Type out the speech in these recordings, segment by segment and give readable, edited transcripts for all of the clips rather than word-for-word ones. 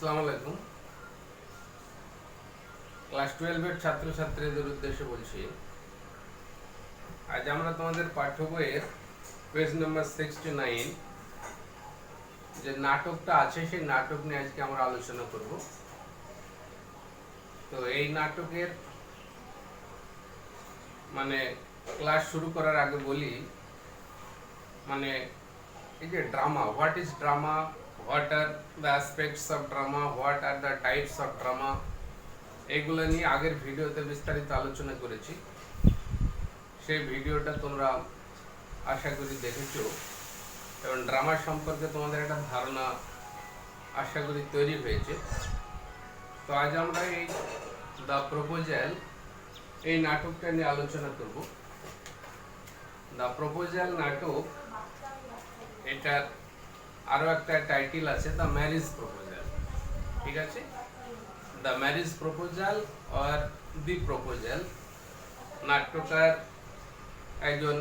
আসসালামু আলাইকুম। ক্লাস 12 এর ছাত্রছাত্রীদের উদ্দেশ্যে বলছি, আজ আমরা তোমাদের পাঠ্য বইয়ের পেজ নাম্বার 69 যে নাটকটা আছে সেই নাটক নিয়ে আজকে আমরা আলোচনা করব। তো এই নাটকের মানে ক্লাস শুরু করার আগে বলি, মানে এই যে drama, what is drama, what are the aspects of drama, what are the types of drama, এইগুলো নিয়ে আগের ভিডিওতে বিস্তারিত আলোচনা করেছি। সেই ভিডিওটা তোমরা আশা করি দেখেছো এবং ড্রামা সম্পর্কে তোমাদের একটা ধারণা আশা করি তৈরি হয়েছে। তো আজ আমরা এই দ্য প্রপোজাল এই নাটকটা নিয়ে আলোচনা করব। দ্য প্রপোজাল নাটক, এটার আরও একটা টাইটেল আছে দ্য ম্যারেজ প্রপোজাল। ঠিক আছে, দ্য ম্যারেজ প্রপোজাল আর দি প্রপোজাল। নাট্যকার একজন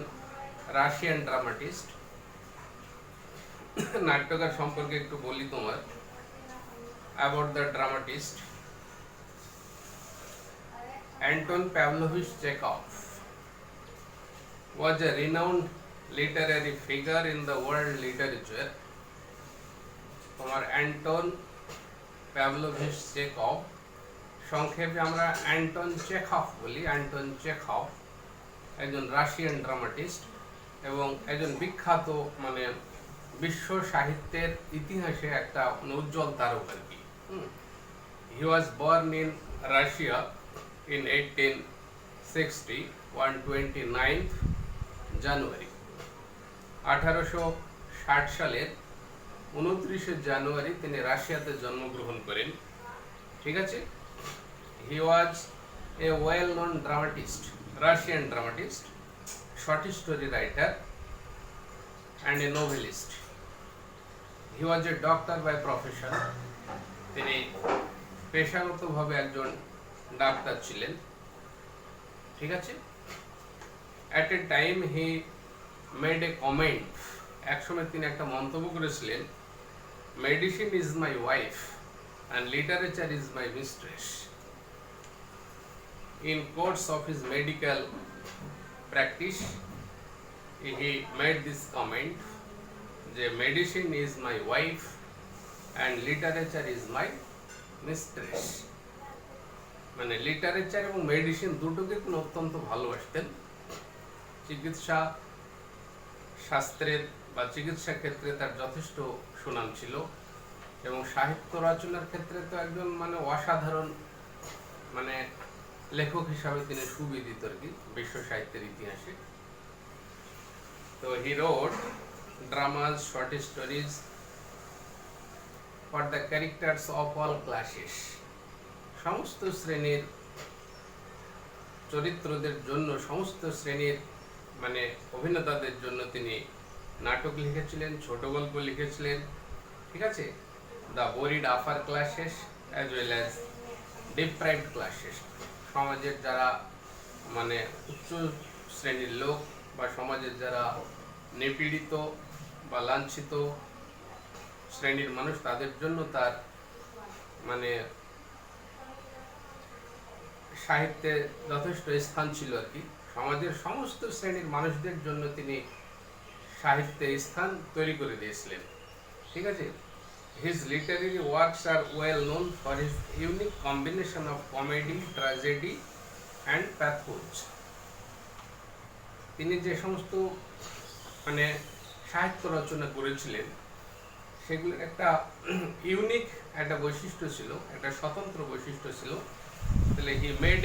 রাশিয়ান ড্রামাটিস্ট। নাট্যকার সম্পর্কে একটু বলি তোমার, about the dramatist. Anton Pavlovich Chekhov was a renowned literary figure in the world literature. তোমার অ্যান্টন প্যাভলোভিচ চেকভ, সংক্ষেপে আমরা অ্যান্টন চেখভ বলি। অ্যান্টন চেখভ একজন রাশিয়ান ড্রামাটিস্ট এবং একজন বিখ্যাত মানে বিশ্ব সাহিত্যের ইতিহাসে একটা উজ্জ্বল তারকা আর কি। He was born in Russia in 1860 on 29th January. 1860 সালের 29শে জানুয়ারি তিনি রাশিয়াতে জন্মগ্রহণ করেন। ঠিক আছে, he was a well known dramatist, Russian dramatist, short story writer and a novelist. He was a doctor by profession, তিনি পেশাগতভাবে একজন ডাক্তার ছিলেন। ঠিক আছে, at a time he made a comment, একসময় তিনি একটা মন্তব্য করেছিলেন, medicine is my wife and literature is my mistress. In course of his medical practice he made this comment যে medicine is my wife and literature is my mistress. মানে literature এবং medicine দুটোকে তিনি অত্যন্ত ভালোবাসতেন। চিকিৎসা শাস্ত্রের বা চিকিৎসা ক্ষেত্রে তার যথেষ্ট সুনাম ছিল এবং সাহিত্য রচনার ক্ষেত্রে তো একজন মানে অসাধারণ মানে লেখক হিসাবে তিনি সুবিদিত আর কি বিশ্ব সাহিত্যের ইতিহাসে। তো he wrote dramas, short stories for the characters of all classes. সমস্ত শ্রেণীর চরিত্রদের জন্য, সমস্ত শ্রেণীর মানে অভিনেতাদের জন্য তিনি নাটক লিখেছিলেন, ছোট গল্প লিখেছিলেন। ঠিক আছে, the bored upper classes as well as deprived classes. সমাজের যারা মানে উচ্চ শ্রেণীর লোক বা সমাজের যারা নিপীড়িত বা লাঞ্ছিত শ্রেণীর মানুষ, তাদের জন্য তার মানে সাহিত্যে যথেষ্ট স্থান ছিল আর কি। সমাজের সমস্ত শ্রেণীর মানুষদের জন্য তিনি সাহিত্যে স্থান তৈরি করে দিয়েছিলেন। ঠিক আছে, his literary works are well known for his unique combination of comedy, tragedy and pathos. তিনি যে সমস্ত মানে সাহিত্য রচনা করেছিলেন সেগুলোর একটা ইউনিক একটা বৈশিষ্ট্য ছিল, একটা স্বতন্ত্র বৈশিষ্ট্য ছিল। তাহলে হি made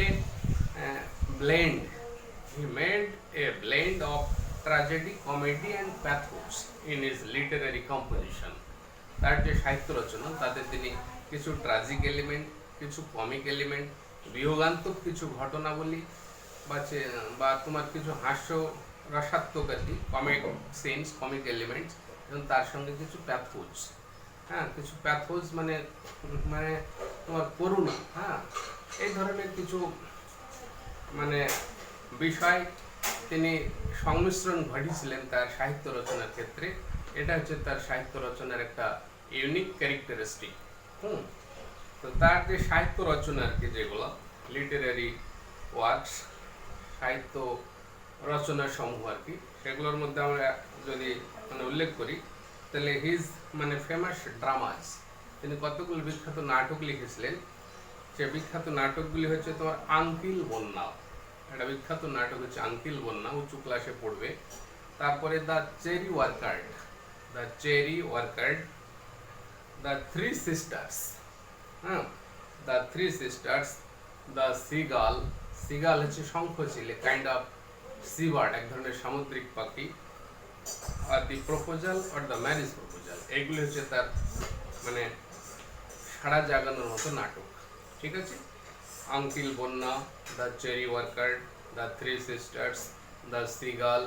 A blend of tragedy, comedy and pathos in his Literary composition. তার যে সাহিত্য রচনা তাতে তিনি কিছু ট্র্যাজিক এলিমেন্ট, কিছু কমিক এলিমেন্ট, বিয়োগান্তক কিছু ঘটনাবলী বা তোমার কিছু হাস্য রসাত্মক আর কি কমিক সিনস, কমিক এলিমেন্টস, এবং তার সঙ্গে কিছু প্যাথোজ। হ্যাঁ, কিছু প্যাথোজ মানে মানে তোমার করুণা, হ্যাঁ, এই ধরনের কিছু মানে বিষয় তিনি সংমিশ্রণ ঘটিয়েছিলেন তার সাহিত্য রচনার ক্ষেত্রে। এটা হচ্ছে তার সাহিত্য রচনার একটা ইউনিক ক্যারেক্টারিস্টিক। তো তার যে সাহিত্য রচনা আর কি, যেগুলো লিটারারি ওয়ার্কস, সাহিত্য রচনা সমূহ আর কি, সেগুলোর মধ্যে আমরা যদি মানে উল্লেখ করি, তাহলে হিজ মানে ফেমাস ড্রামাস, তিনি কতগুলো বিখ্যাত নাটক লিখেছিলেন। সে বিখ্যাত নাটকগুলি হচ্ছে তোমার আঙ্কিল বন্যা, একটা বিখ্যাত নাটক হচ্ছে আঙ্কিল বন্যা, উঁচু ক্লাসে পড়বে। তারপরে the cherry orchard, the cherry orchard, the three sisters, হ্যাঁ, the three sisters, the seagull, seagull হচ্ছে শঙ্খচিল, কাইন্ড অফ সিবার্ড, এক ধরনের সামুদ্রিক পাখি, আর দি প্রপোজাল আর দ্য ম্যারেজ প্রপোজাল, এইগুলি হচ্ছে তার মানে সারা জাগানোর মতো নাটক। ঠিক আছে, uncle Vanya, the cherry orchard, the three sisters, the seagull,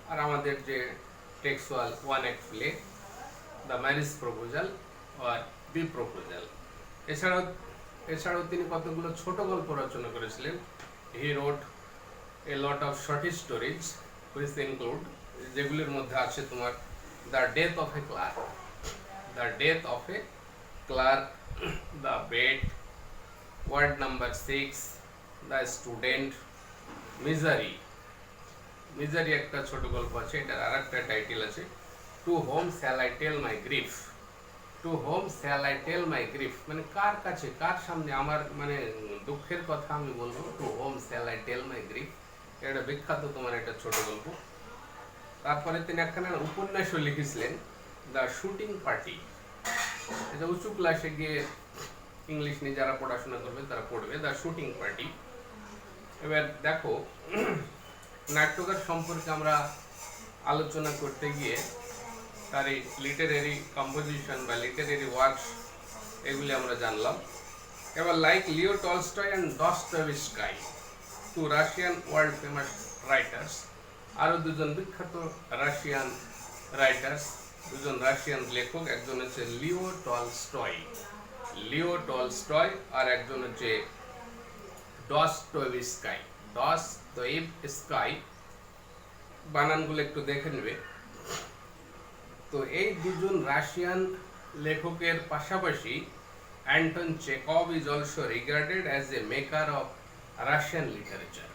আর আমাদের যে textual one act play, the marriage proposal আর দি প্রপোজাল। এছাড়াও তিনি কতগুলো ছোট গল্প রচনা করেছিলেন। He wrote a lot of short stories which include, যেগুলির মধ্যে আছে তোমার the death of a clerk, the death of a clerk, the bet, ward number 6, the student, misery, misery একটা ছোট গল্প আছে, এটার আর একটা টাইটেল আছে to whom shall I tell my grief, to whom shall I tell my grief, মানে কার কাছে, কার সামনে আমার মানে দুঃখের কথা আমি বলবো, to whom shall I tell my grief, এটা বিখ্যাত তোমার একটা ছোট গল্প। তারপরে তিনি একখানা উপন্যাসও লিখেছিলেন, দ্য শুটিং পার্টি, এটা উঁচু ক্লাসে গিয়ে ইংলিশ নিয়ে যারা পড়াশোনা করবে তারা পড়বে, দ্য শুটিং পার্টি। এবার দেখো, নাট্যকার সম্পর্কে আমরা আলোচনা করতে গিয়ে তার এই লিটারেরি কম্পোজিশন বা লিটারেরি ওয়ার্কস এগুলি আমরা জানলাম। এবার like Leo Tolstoy and Dostoevsky, two Russian world famous writers, আরও দুজন বিখ্যাত রাশিয়ান রাইটার্স, দুজন রাশিয়ান লেখক, একজন হচ্ছে লিও টলস্টয়, লিও টলস্টয়, আর একজন হচ্ছে দস্তয়েভস্কি, দস্তয়েভস্কি, বানানগুলো একটু দেখে নেবে। তো এই দুজন রাশিয়ান লেখকের পাশাপাশি Anton Chekhov is also regarded as A maker of Russian literature,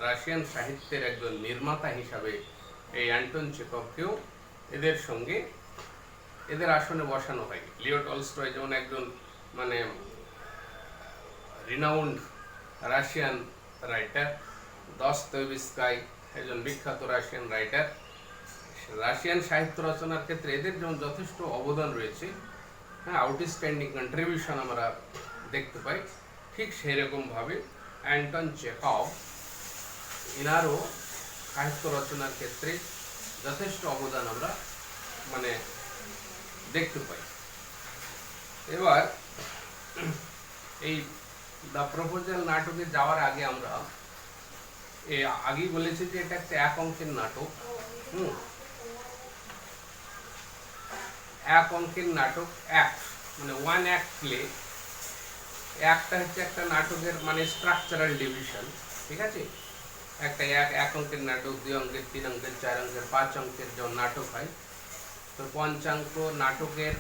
Russian সাহিত্যের একজন নির্মাতা হিসাবে এই অ্যান্টন চেকভকেও এদের সঙ্গে এদের আসনে বসানো হয়। লিও টলস্টয় যেমন একজন মানে রিনাউন্ড রাশিয়ান রাইটার, দস্তয়েভস্কি একজন বিখ্যাত রাশিয়ান রাইটার। রাশিয়ান সাহিত্য রচনার ক্ষেত্রে এদের যেমন যথেষ্ট অবদান রয়েছে, হ্যাঁ, আউটস্ট্যান্ডিং কন্ট্রিবিউশন আমরা দেখতে পাই, ঠিক সেই রকমভাবে অ্যান্টন চেকভ এনারও সাহিত্য রচনার ক্ষেত্রে যথেষ্ট অবদান আমরা মানে দেখতে পাই। এবার এই দ্য প্রপোজাল নাটকে যাওয়ার আগে আমরা আগেই বলেছি যে এটা একটা এক অঙ্কের নাটক, এক অঙ্কের নাটক, অ্যাক্ট মানে ওয়ান অ্যাক্ট প্লে। একটা হচ্ছে একটা নাটকের মানে স্ট্রাকচারাল ডিভিশন, ঠিক আছে, একটা এক অঙ্কের নাটক, 2 অঙ্কের, 3 অঙ্কের, 4 অঙ্কের, 5 অঙ্কের যখন নাটক হয়, তো পঞ্চাঙ্ক নাটকের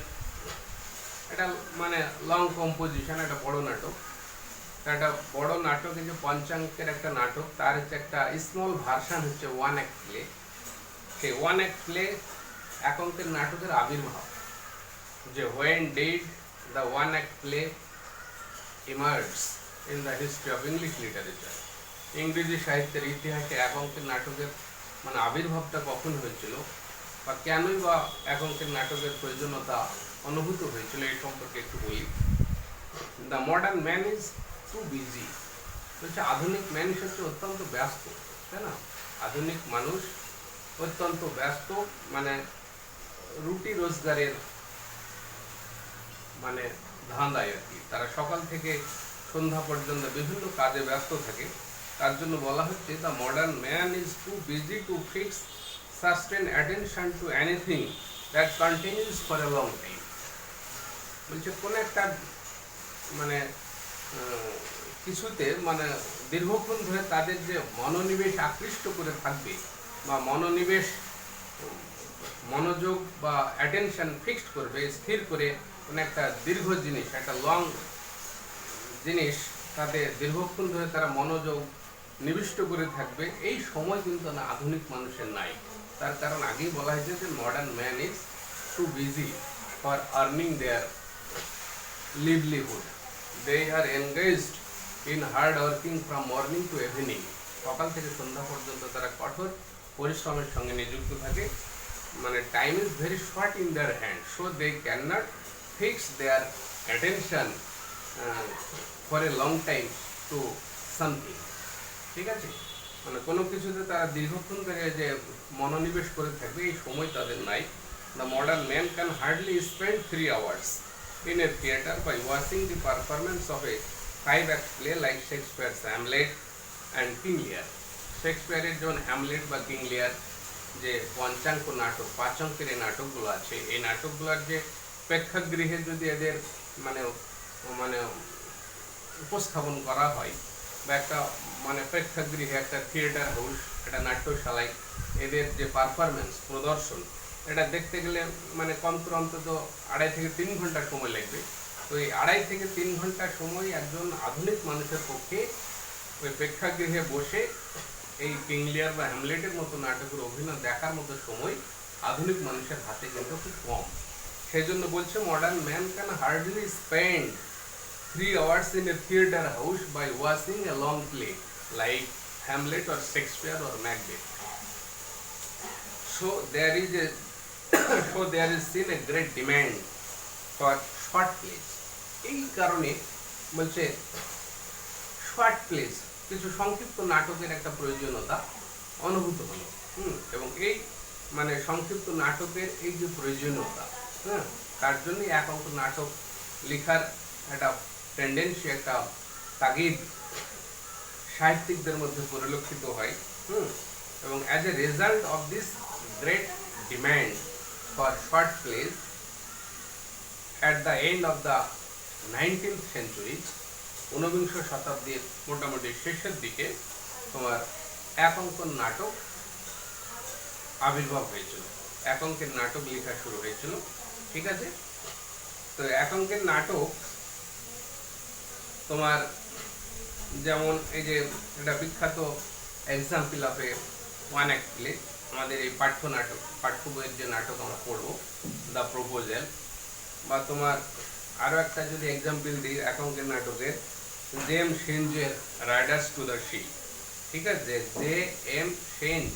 এটা মানে লং কম্পোজিশন, একটা বড় নাটক, একটা বড় নাটকে যে পঞ্চাঙ্কের একটা নাটক, তার হচ্ছে একটা স্মল ভার্সান হচ্ছে ওয়ান অ্যাক্ট প্লে। সেই ওয়ান অ্যাক্ট প্লে এক অঙ্কের নাটকের আবির্ভাব, যে when did the one act play emerge in the history of English literature, ইংরেজি সাহিত্যের ইতিহাসে এক অঙ্কের নাটকের মানে আবির্ভাবটা কখন হয়েছিল, বা কেনই বা এক অঙ্কের নাটকের প্রয়োজনীয়তা অনুভূত হয়েছিল, এই সম্পর্কে একটু বলি। The modern man is too busy, হচ্ছে আধুনিক মানুষ হচ্ছে অত্যন্ত ব্যস্ত, তাই না, আধুনিক মানুষ অত্যন্ত ব্যস্ত, মানে রুটি রোজগারের মানে ধাঁধায় আর কি, তারা সকাল থেকে সন্ধ্যা পর্যন্ত বিভিন্ন কাজে ব্যস্ত থাকে। তার জন্য বলা হচ্ছে the modern man is too busy to fix sustain attention to anything that continues for a long time. বলছে কোনো একটা মানে কিছুতে মানে দীর্ঘক্ষণ ধরে তাদের যে মনোনিবেশ আকৃষ্ট করে থাকবে, বা মনোনিবেশ মনোযোগ বা অ্যাটেনশন ফিক্সড করবে, স্থির করে মানে একটা দীর্ঘ জিনিস, একটা লং জিনিস, তাদের দীর্ঘক্ষণ ধরে তারা মনোযোগ নিবিষ্ট করে থাকবে, এই সময় কিন্তু না আধুনিক মানুষের নাই। তার কারণ আগেই বলা হয়েছে যে modern man is too busy for earning their livelihood, they are engaged in hard working from morning to evening. সকাল থেকে সন্ধ্যা পর্যন্ত তারা কঠোর পরিশ্রমের সঙ্গে নিযুক্ত থাকে। মানে time is very short in their hand, so they can not fix their attention for a long time to something. ঠিক আছে, মানে কোনো কিছুতে তারা দীর্ঘক্ষণ ধরে যে মনোনিবেশ করে থাকবে এই সময় তাদের নাই। The modern man can hardly spend 3 hours in a theatre by watching the performance of a 5-act play like Shakespeare's Hamlet and King Lear. শেক্সপিয়ারের যেমন হ্যামলেট বা কিং লিয়ার যে পঞ্চাঙ্ক নাটক, 5 অঙ্কের এই নাটকগুলো আছে, এই নাটকগুলোর যে প্রেক্ষাগৃহে যদি এদের মানে মানে উপস্থাপন করা হয়, বা একটা মানে প্রেক্ষাগৃহে, একটা থিয়েটার হাউস, একটা নাট্যশালায় এদের যে পারফরমেন্স, প্রদর্শন, এটা দেখতে গেলে মানে কমপক্ষে অন্তত 2.5 থেকে 3 ঘন্টা সময় লাগবে। তো এই 2.5 থেকে 3 ঘন্টা সময় একজন আধুনিক মানুষের পক্ষে ওই প্রেক্ষাগৃহে বসে এই কিং লিয়ার বা হ্যামলেটের মতো নাটকের অভিনয় দেখার মতো সময় আধুনিক মানুষের হাতে কিন্তু খুব কম। সেই জন্য বলছে modern man can hardly spend 3 hours in a theatre house by watching a long play like Hamlet or Shakespeare or Macbeth. So there is seen a great demand for short plays. এই কারণে বলছে short place, কিছু সংক্ষিপ্ত নাটকের একটা প্রয়োজনীয়তা অনুভূত হলো। এবং এই মানে সংক্ষিপ্ত নাটকের এই যে প্রয়োজনীয়তা, তার জন্যই এক অঙ্ক নাটক লেখার একটা টেন্ডেন্সি, একটা তাগিদ সাহিত্যিকদের মধ্যে পরিলক্ষিত হয়। এবং as a result of this great demand for short place at the end of the 19th century, 19বিংশ শতাব্দীর মোটামুটি শেষের দিকে তোমার এক অঙ্কন নাটক আবির্ভাব হয়েছিল, এক অঙ্কের নাটক লেখা শুরু হয়েছিল। ঠিক আছে, তো এক অঙ্কের নাটক তোমার যেমন এই যে একটা বিখ্যাত example of a 1-act play, আমাদের এই পাঠ্য নাটক, পাঠ্য বইয়ের যে নাটক আমরা পড়বো, দ্য প্রপোজাল, বা তোমার আরও একটা যদি এক্সাম্পল দিই এক অঙ্কের নাটকের, জেমস হেঞ্জের রাইডার্স টু দ্য সি। ঠিক আছে, J M. Synge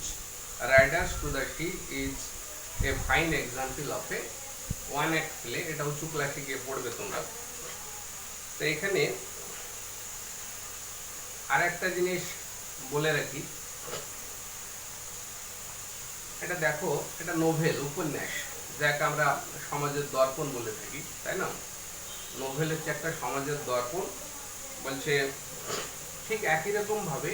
riders to the sea is a fine example of a 1-act play. এটা উঁচু ক্লাসে গিয়ে পড়বে তোমরা। তো এখানে আর একটা জিনিস বলে রাখি, এটা দেখো, এটা নোভেল, উপন্যাস, যাকে আমরা সমাজের দর্পণ বলে থাকি, তাই না? নোভেল হচ্ছে একটা সমাজের দর্পণ। বলছে ঠিক একই রকম ভাবে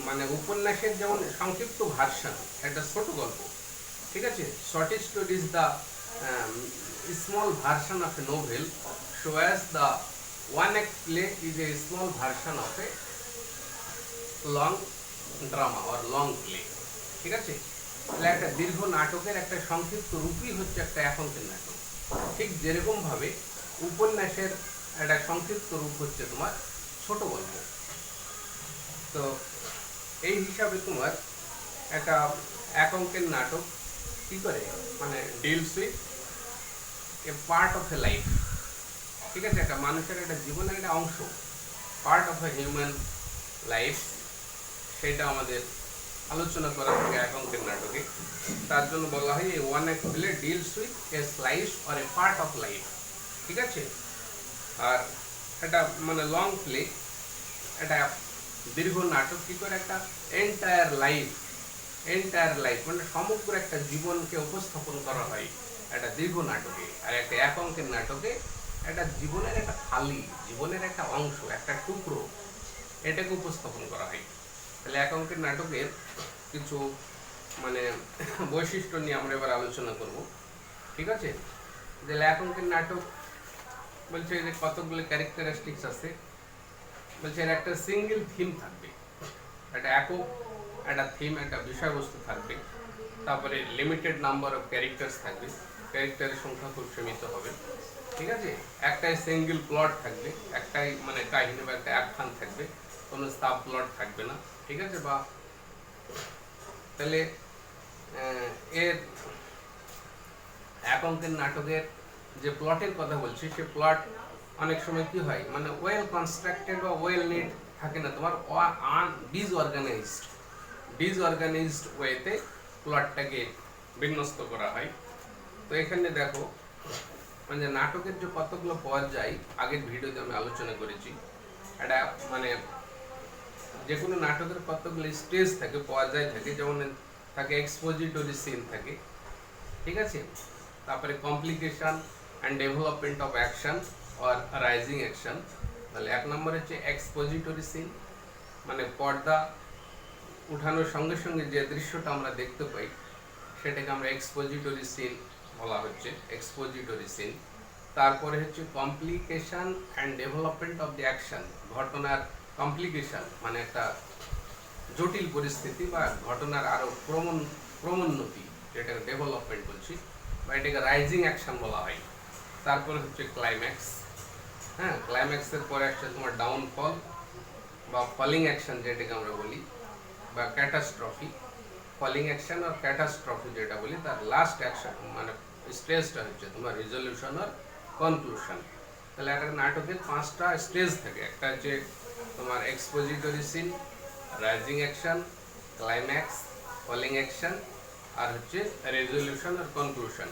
মানে উপন্যাসের যেমন সংক্ষিপ্ত ভার্সন, একটা ছোট গল্প, ঠিক আছে, short story is the small version of A novel, so as the 1-act play is a small version of a long drama or long play. ঠিক আছে, তাহলে একটা দীর্ঘ নাটকের একটা সংক্ষিপ্ত রূপই হচ্ছে একটা এক অঙ্কের নাটক। ঠিক যেরকম ভাবে উপন্যাসের একটা সংক্ষিপ্ত রূপ হচ্ছে তোমার ছোট গল্প। তো এই হিসাবে তোমার একটা এক অঙ্কের নাটক কি করে, মানে deals with a part of A life. ঠিক আছে, একটা মানুষের একটা জীবনের একটা অংশ, part of a human life, সেটা আমাদের আলোচনা করা থাকে এক অঙ্কের নাটকে। তার জন্য বলা হয় এই 1-act play deals with a slice or a part of life. ঠিক আছে, আর এটা মানে লং প্লে, এটা দীর্ঘ নাটক কি করে একটা এন্টায়ার লাইফ মানে সমগ্র একটা জীবনকে উপস্থাপন করা হয় একটা দীর্ঘ নাটকে। আর একটা এক অঙ্কের নাটকে একটা জীবনের একটা খালি, জীবনের একটা অংশ, একটা টুকরো, এটাকে উপস্থাপন করা হয়। তাহলে এক অঙ্কের নাটকের কিছু মানে বৈশিষ্ট্য নিয়ে আমরা এবার আলোচনা করব। ঠিক আছে, যে এক অঙ্কের নাটক বলছে যে কতগুলো ক্যারেক্টারিস্টিক্স আছে। বলছে এর একটা সিঙ্গেল থিম থাকবে, একটা একক একটা থিম, একটা বিষয়বস্তু থাকবে, তারপরে লিমিটেড নাম্বার অফ ক্যারেক্টার্স থাকবে, ক্যারেক্টারের সংখ্যা খুব সীমিত হবে, ঠিক আছে। একটাই সিঙ্গেল প্লট থাকবে, একটাই মানে কাহিনী বা একটা আখ্যান থাকবে, কোনো সাব প্লট থাকবে না, ঠিক আছে। বা তাহলে এর এক অঙ্কের নাটকের যে প্লটের কথা বলছি, সে প্লট অনেক সময় কি হয়, মানে ওয়েল কনস্ট্রাক্টেড বা ওয়েল নিড থাকে না, তোমার ডিসঅর্গানাইজড ওয়েতে প্লটটাকে বিন্যস্ত করা হয়। তো এখানে দেখো, মানে নাটকের যে কতগুলো পর্যায় আগের ভিডিওতে আমি আলোচনা করেছি, এটা মানে যে কোনো নাটকের কতগুলো স্টেজ থাকে, পর্যায় থাকে, যেমন থাকে এক্সপোজিটরি সিন থাকে, ঠিক আছে। তারপরে complication and development of action or rising action. তাহলে এক নম্বর হচ্ছে এক্সপোজিটরি সিন, মানে পর্দা উঠানোর সঙ্গে সঙ্গে যে দৃশ্যটা আমরা দেখতে পাই সেটাকে আমরা এক্সপোজিটরি সিন বলা হচ্ছে, এক্সপোজিটরি সিন। তারপরে হচ্ছে complication and development of the action, ঘটনার কমপ্লিকেশন মানে একটা জটিল পরিস্থিতি বা ঘটনার আরও ক্রমোন্নতি, যেটাকে ডেভেলপমেন্ট বলছি, বা এটাকে রাইজিং অ্যাকশন বলা হয়। তারপরে হচ্ছে ক্লাইম্যাক্স, হ্যাঁ, ক্লাইম্যাক্সের পরে আসছে তোমার ডাউনফল বা ফলিং অ্যাকশন যেটাকে আমরা বলি, বা ক্যাটাস্ট্রফি। ফলিং অ্যাকশন আর ক্যাটাস্ট্রফি যেটা বলি, তার লাস্ট অ্যাকশন মানে স্টেজটা হচ্ছে তোমার রিজলিউশন আর কনক্লুশন। তাহলে একটা নাটকের 5টা স্টেজ থাকে, একটা হচ্ছে তোমার expository scene, rising action, climax, falling action, আর হচ্ছে রেজলিউশন আর কনক্লুশন।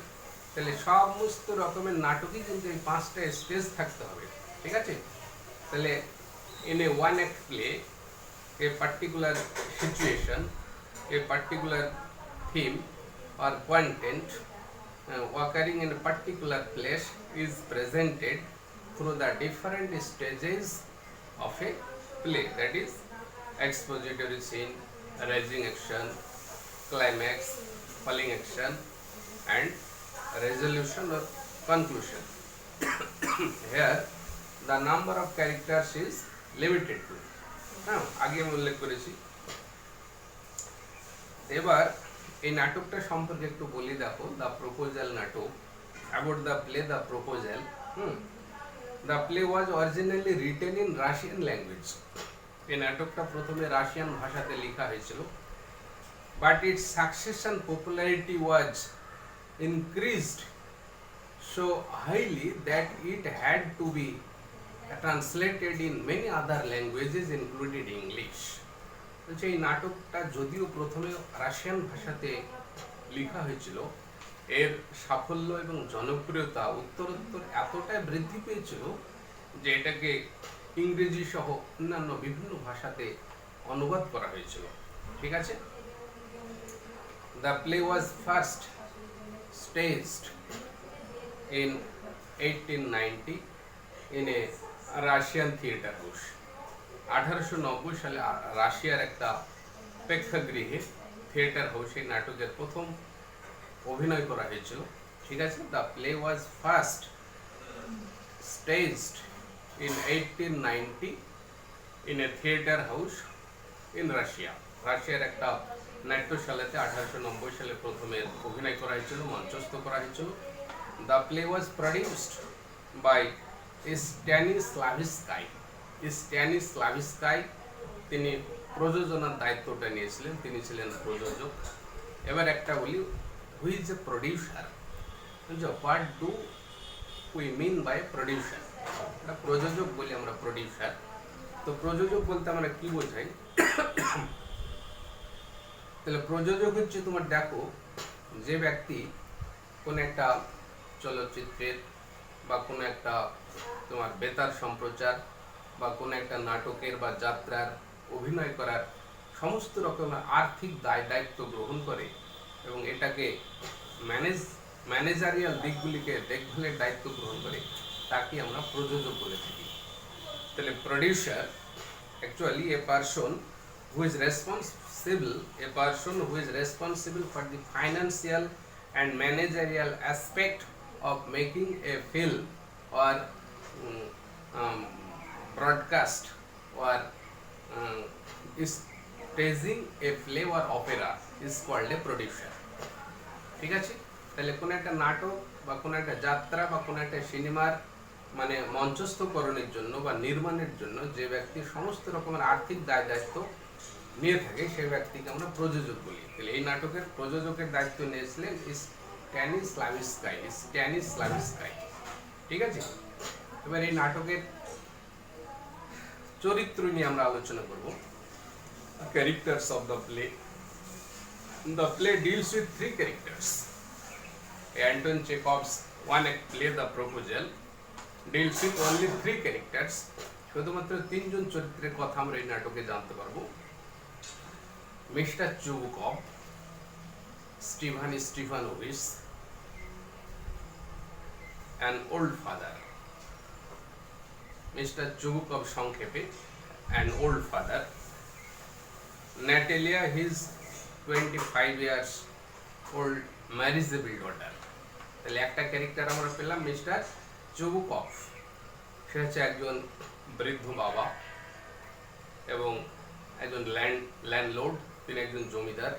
তাহলে সমস্ত রকমের নাটকই কিন্তু এই 5টা স্টেজ থাকতে হবে, ঠিক আছে। তাহলে in a one act play, a particular situation, a particular theme or content occurring in a particular place is presented through the different stages of a play, that is expository scene, rising action, climax, falling action and resolution or conclusion. Here the number of characters is limited to, হ্যাঁ, আগে আমি উল্লেখ করেছি। এবার এই নাটকটা সম্পর্কে একটু বলি, দেখো, দ্য প্রপোজাল নাটক, about the play the proposal. The play was originally written in Russian language. এই নাটকটা প্রথমে রাশিয়ান ভাষাতে লেখা হয়েছিল, but its succession popularity was increased so highly that it had to be translated in many other languages including English. বলছে এই নাটকটা যদিও প্রথমে রাশিয়ান ভাষাতে লেখা হয়েছিল, এর সাফল্য এবং জনপ্রিয়তা উত্তরোত্তর এতটাই বৃদ্ধি পেয়েছিল যে এটাকে ইংরেজি সহ অন্যান্য বিভিন্ন ভাষাতে অনুবাদ করা হয়েছিল, ঠিক আছে। The play was first staged in 1890 in a Russian theatre house. 1890 সালে রাশিয়ার একটা প্রেক্ষাগৃহে, থিয়েটার হাউসে নাটকের প্রথম অভিনয় করা হয়েছিল, ঠিক আছে। The play was first staged in 1890 in a theatre house in Russia. রাশিয়ার একটা নাট্যশালাতে 1890 সালে প্রথমে অভিনয় করা হয়েছিল, মঞ্চস্থ করা হয়েছিল। The play was produced by Stanislavski, তিনি প্রযোজনার দায়িত্বটা নিয়েছিলেন, তিনি ছিলেন প্রযোজক। এবার একটা বলি, হু ইজ এ প্রডিউসার, বুঝছো, what do we mean by producer. এটা প্রযোজক বলি আমরা প্রডিউসার। তো প্রযোজক বলতে আমরা কি বোঝাই, তাহলে প্রযোজক হচ্ছে তোমার, দেখো, যে ব্যক্তি কোন একটা চলচ্চিত্রের বা কোনো একটা তোমার বেতার সম্প্রচার বা কোনো একটা নাটকের বা যাত্রার অভিনয় করার সমস্ত রকমের আর্থিক দায়িত্ব গ্রহণ করে এবং এটাকে ম্যানেজারিয়াল দিকগুলিকে দেখভালের দায়িত্ব গ্রহণ করে, তাকে আমরা প্রযোজক বলে থাকি। তাহলে producer actually a person who is responsible for the financial and managerial aspect of making a film or broadcast or staging a play or opera is called a producer, ঠিক আছে। তাহলে কোনো একটা নাটক বা কোনো একটা যাত্রা বা কোনো একটা সিনেমার মানে মঞ্চস্থকরণের জন্য বা নির্মাণের জন্য যে ব্যক্তি সমস্ত রকমের আর্থিক দায় দায়িত্ব নিয়ে থাকে সেই ব্যক্তিকে আমরা প্রযোজক বলি। তাহলে এই নাটকের প্রযোজকের দায়িত্ব নিয়েছিলেন স্ট্যানিস্লাভস্কি। ঠিক আছে, এবার এই নাটকের চরিত্র নিয়ে আমরা আলোচনা করব। Characters of the play. The play deals with three characters. Anton Chekhov's one act play, The Proposal, deals with only three characters. শুধুমাত্র তিনজন চরিত্রের কথা আমরা এই নাটকে জানতে পারবো। Mister Chubukov, Stepan Stepanovich, an old father. Mister Chubukov সংক্ষেপে an old father. Natalia, his 25 years old marriageable daughter. তাহলে একটা ক্যারেক্টার আমরা পেলাম মিস্টার চুবুকভ, সে হচ্ছে একজন বৃদ্ধ বাবা এবং একজন ল্যান্ডলর্ড, তিনি একজন জমিদার,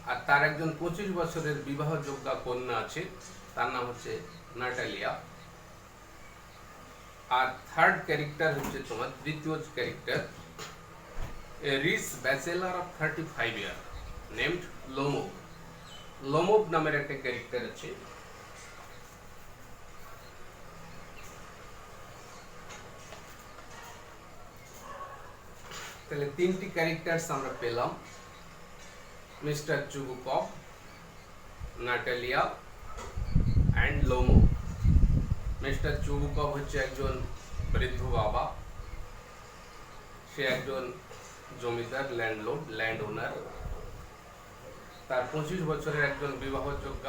আর তার একজন 25 বছরের বিবাহযোগ্য কন্যা আছে, তার নাম হচ্ছে নাটালিয়া। আর থার্ড ক্যারেক্টার হচ্ছে তোমার তৃতীয় character, a rich bachelor of 35 years named Lomov. Lomov নামের একটা ক্যারেক্টার আছে। তাহলে তিনটি ক্যারেক্টারস আমরা পেলাম, mister Chubukov, Natalia and Lomov. Mister Chubukov হচ্ছে একজন বৃদ্ধ বাবা, সে একজন জমিদার, ল্যান্ড ওনার, তার 25 বছরের একজন বিবাহযোগ্য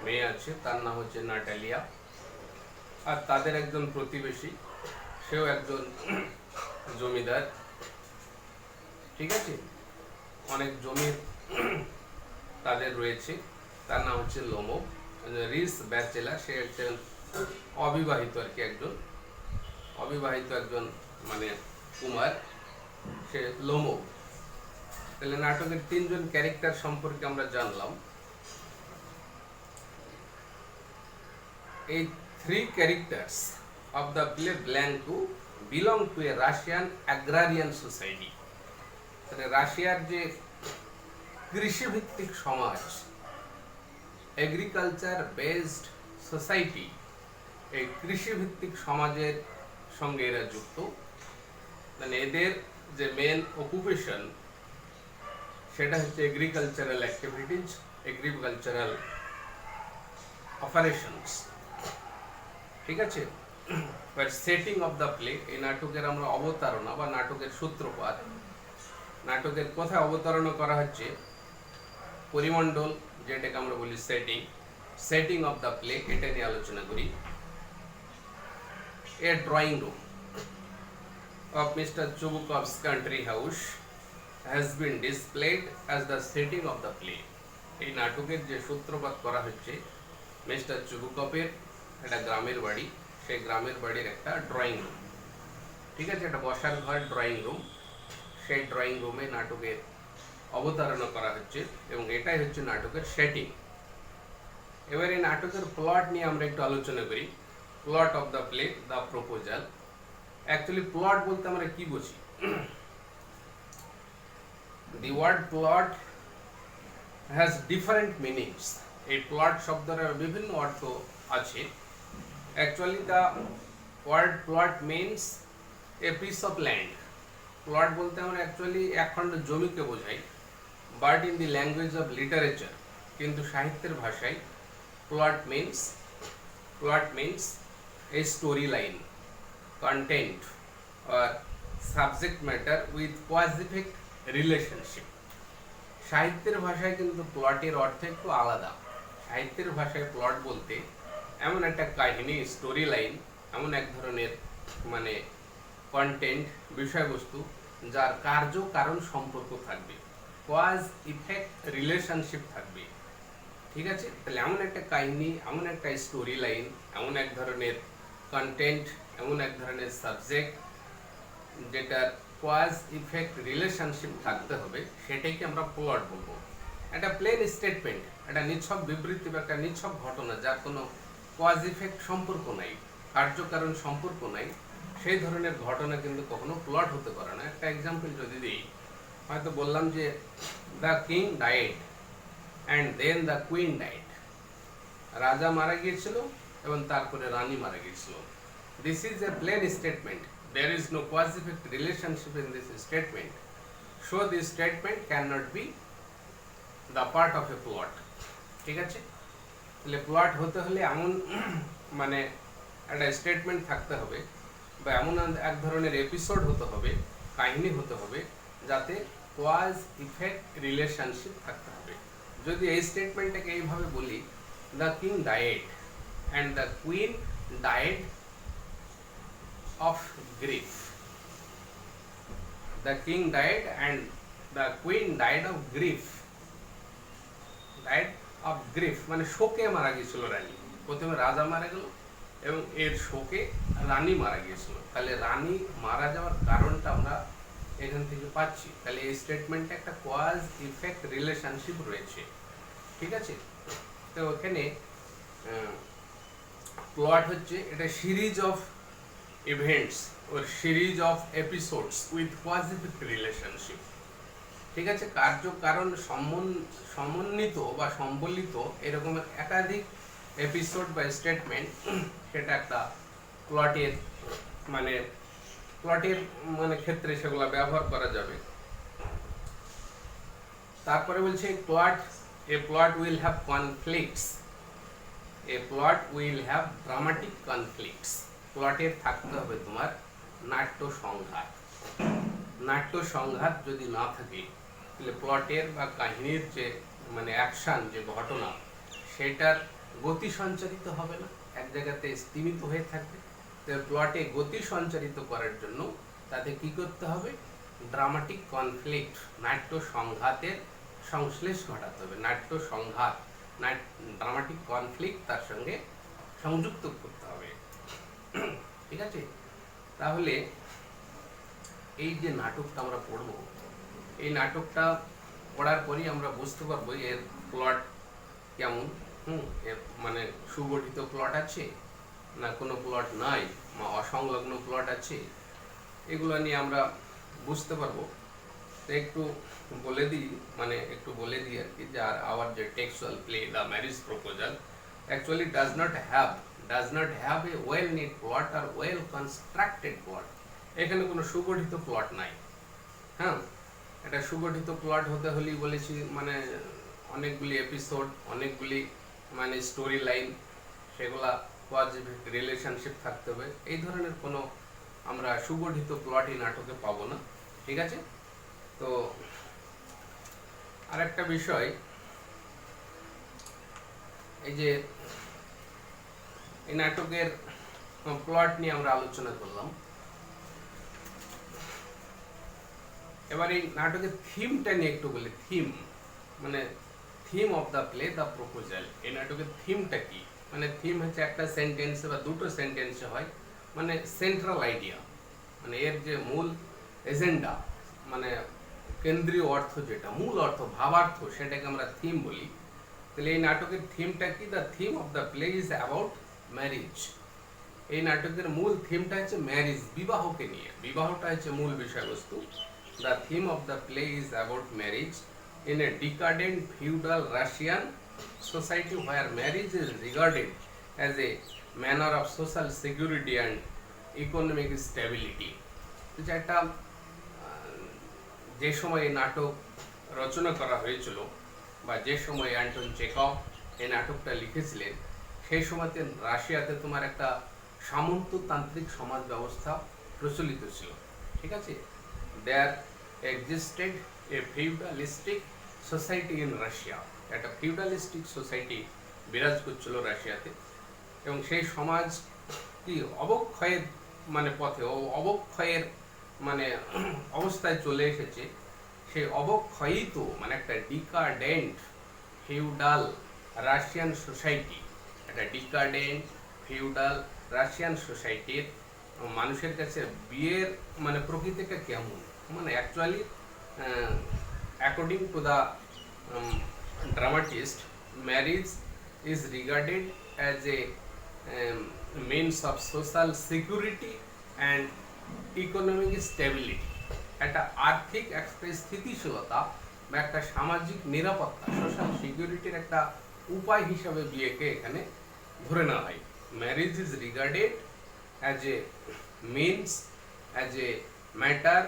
মেয়ে আছে, তার নাম হচ্ছে নাটালিয়া, আর তাদের একজন প্রতিবেশী, সেও একজন জমিদার। ঠিক আছে, অনেক জমির তাদের রয়েছে, তার নাম হচ্ছে লোমোভ। রিস ব্যাচেলার, সে একজন অবিবাহিত আর কি, একজন মানে কুমার, সে লোমোভ। তাহলে নাটকের তিনজন ক্যারেক্টার সম্পর্কে আমরা জানলাম। এই three characters of the play belong to A Russian agrarian society. রাশিয়ার যে কৃষিভিত্তিক সমাজ, এগ্রিকালচার বেসড সোসাইটি, এই কৃষিভিত্তিক সমাজের সঙ্গে এরা যুক্ত। মানে এদের যে মেন অকুপেশন সেটা হচ্ছে এগ্রিকালচারাল অ্যাক্টিভিটিজ, এগ্রিকালচারাল অপারেশনস। ঠিক আছে, সেটিং অফ দ্য প্লে, এই নাটকের আমরা অবতারণা বা নাটকের সূত্রপাত, নাটকের কোথায় অবতারণা করা হচ্ছে, পরিমণ্ডল, যেটাকে আমরা বলি সেটিং অফ দ্য প্লে, এটা নিয়ে আলোচনা করি। A drawing room of Mr. Chubukov's country house has been displayed as the setting of the play. এই নাটকের যে সূত্রপাত করা হচ্ছে, মিস্টার চুবুকভের একটা গ্রামের বাড়ি, সেই গ্রামের বাড়ির একটা ড্রয়িং রুম। ঠিক আছে, একটা বসার ঘর, ড্রয়িং রুম, সেই ড্রয়িং রুমে নাটকের অবতারণা করা হচ্ছে এবং এটাই হচ্ছে নাটকের সেটিং। এবার এই নাটকের প্লট নিয়ে আমরা একটু আলোচনা করি। Plot of the play, the proposal. Actually plot বলতে আমরা কি বুঝি? The word plot has different meanings. এই প্লট শব্দের বিভিন্ন অর্থ আছে। Actually the word plot means a piece of land. Plot বলতে আমরা অ্যাকচুয়ালি একখণ্ড জমিকে বোঝাই, but in the language of literature, কিন্তু সাহিত্যের ভাষায় plot means a story line, content or subject matter with cause-effect relationship. সাহিত্যের ভাষায় কিন্তু প্লটের অর্থ একটু আলাদা। সাহিত্যের ভাষায় প্লট বলতে এমন একটা কাহিনী, স্টোরি লাইন, এমন এক ধরনের মানে কন্টেন্ট, বিষয়বস্তু, যার কার্য কারণ সম্পর্ক থাকবে, কজ ইফেক্ট রিলেশনশিপ থাকবে। ঠিক আছে, তাহলে এমন একটা কাহিনী, এমন একটা স্টোরি লাইন, এমন এক ধরনের কন্টেন্ট, এমন এক ধরনের সাবজেক্ট যেটার কজ ইফেক্ট রিলেশনশিপ থাকতে হবে, সেটাকে আমরা প্লট বলবো। একটা প্লেন স্টেটমেন্ট, একটা নিছক বিবৃতি বা একটা নিছক ঘটনা যার কোনো কজ ইফেক্ট সম্পর্ক নাই, কার্যকারণ সম্পর্ক নাই, সেই ধরনের ঘটনা কিন্তু কখনো প্লট হতে পারে না। একটা এক্সাম্পল যদি দিই, হয়তো বললাম যে the king died and then the queen died, রাজা মারা গিয়েছিল এবং তারপরে রানী মারা গিয়েছিল। This is a plain statement, there is no cause effect relationship in this statement, so this statement cannot be the part of a plot। ঠিক আছে, তাহলে প্লট হতে হলে এমন মানে একটা স্টেটমেন্ট থাকতে হবে বা এমন এক ধরনের এপিসোড হতে হবে, কাহিনী হতে হবে, যাতে কজ ইফেক্ট রিলেশনশিপ থাকতে হবে। যদি এই স্টেটমেন্টটাকে এইভাবে বলি, the king died and the queen died of grief, the king died and the queen died of grief, died of grief মানে শোকে মারা গিয়েছিল রানী। প্রথমে রাজা মারা গেল এবং এর শোকে রানী মারা গিয়েছিল। তাহলে রানী মারা যাওয়ার কারণটা আমরা এখান থেকে পাচ্ছি। তাহলে এই স্টেটমেন্টে একটা কজ ইফেক্ট রিলেশনশিপ রয়েছে। ঠিক আছে, তো ওখানে প্লট হচ্ছে এটা series of events or series of episodes with positive relationship। ঠিক আছে, কার্যকারণ সমন্বিত বা সম্বলিত এরকম একাধিক এপিসোড বা স্টেটমেন্ট, সেটা একটা প্লটের মানে ক্ষেত্রে সেগুলো ব্যবহার করা যাবে। তারপরে বলছে a plot will have conflicts, a plot will have dramatic conflicts. প্লটের থাকতে হবে তোমার নাট্য সংঘাত। নাট্য সংঘাত যদি না থাকে তাহলে প্লটের বা কাহিনীর যে মানে অ্যাকশন, যে ঘটনা, সেটার গতি সঞ্চারিত হবে না, এক জায়গাতে স্থিমিত হয়ে থাকবে। তো প্লটে গতি সঞ্চারিত করার জন্য তাতে কি করতে হবে? ড্রামাটিক কনফ্লিক্ট, নাট্য সংঘাতের সংশ্লেষ ঘটাতে হবে। নাট্য সংঘাত, ড্রামাটিক কনফ্লিক্ট তার সঙ্গে সংযুক্ত করতে হবে। ঠিক আছে, তাহলে এই যে নাটকটা আমরা পড়বো, এই নাটকটা পড়ার পরই আমরা বুঝতে পারবো এর প্লট কেমন। এর মানে সুগঠিত প্লট আছে না কোনো প্লট নাই, বা অসংলগ্ন প্লট আছে, এগুলো নিয়ে আমরা বুঝতে পারবো। তো একটু বলে দিই আর কি, যে আওয়ার যে textual play the marriage proposal actually does not have a well knit plot or well constructed plot। এখানে কোনো সুগঠিত প্লট নাই। হ্যাঁ, এটা সুগঠিত প্লট হতে হলেই বলেছি মানে অনেকগুলি এপিসোড, অনেকগুলি মানে স্টোরি লাইন, সেগুলা পজিটিভ রিলেশনশিপ থাকতে হবে। এই ধরনের কোনো আমরা সুগঠিত প্লট এই নাটকে পাবো না। ঠিক আছে, তো আরেকটা বিষয়, এই যে এই নাটকের প্লট নিয়ে আমরা আলোচনা করলাম। এবার এই নাটকের থিমটা নিয়ে একটু বলি। মানে theme of the play the proposal, এই নাটকের থিমটা কি? মানে থিম হচ্ছে একটা সেন্টেন্সে বা দুটো সেন্টেন্সে হয়, মানে সেন্ট্রাল আইডিয়া, মানে এর যে মূল এজেন্ডা, মানে কেন্দ্রীয় অর্থ, যেটা মূল অর্থ, ভাবার্থ, সেটাকে আমরা থিম বলি। তাহলে এই নাটকের থিমটা কি? The theme of the play is about marriage. এই নাটকের মূল থিমটা হচ্ছে ম্যারেজ, বিবাহকে নিয়ে। বিবাহটা হচ্ছে মূল বিষয়বস্তু। The theme of the play is about marriage in a decadent feudal Russian society where marriage is regarded as a manner of social security and economic stability. একটা যে সময় এই নাটক রচনা করা হয়েছিল বা যে সময় অ্যান্টন চেখভ এই নাটকটা লিখেছিলেন, সেই সময়তে রাশিয়াতে তোমার একটা সামন্ততান্ত্রিক সমাজ ব্যবস্থা প্রচলিত ছিল। ঠিক আছে, there existed a feudalistic society in Russia. একটা ফিউডালিস্টিক সোসাইটি বিরাজ করছিল রাশিয়াতে, এবং সেই সমাজ কি অবক্ষয়ের মানে পথে, অবক্ষয়ের মানে অবস্থায় চলে এসেছে। সেই অবক্ষয়িত মানে একটা ডিকাডেন্ট ফিউডাল রাশিয়ান সোসাইটি, একটা ডিকাডেন্ট ফিউডাল রাশিয়ান সোসাইটির মানুষের কাছে বিয়ের মানে প্রকৃতিটা কেমন, মানে actually according to the dramatist, marriage is regarded as a means of social security and economic stability. একটা আর্থিক একটা স্থিতিশীলতা বা একটা সামাজিক নিরাপত্তা, সোশ্যাল সিকিউরিটির একটা উপায় হিসাবে বিয়েকে এখানে ধরে নেওয়া হয়। Marriage is regarded as a means, as a matter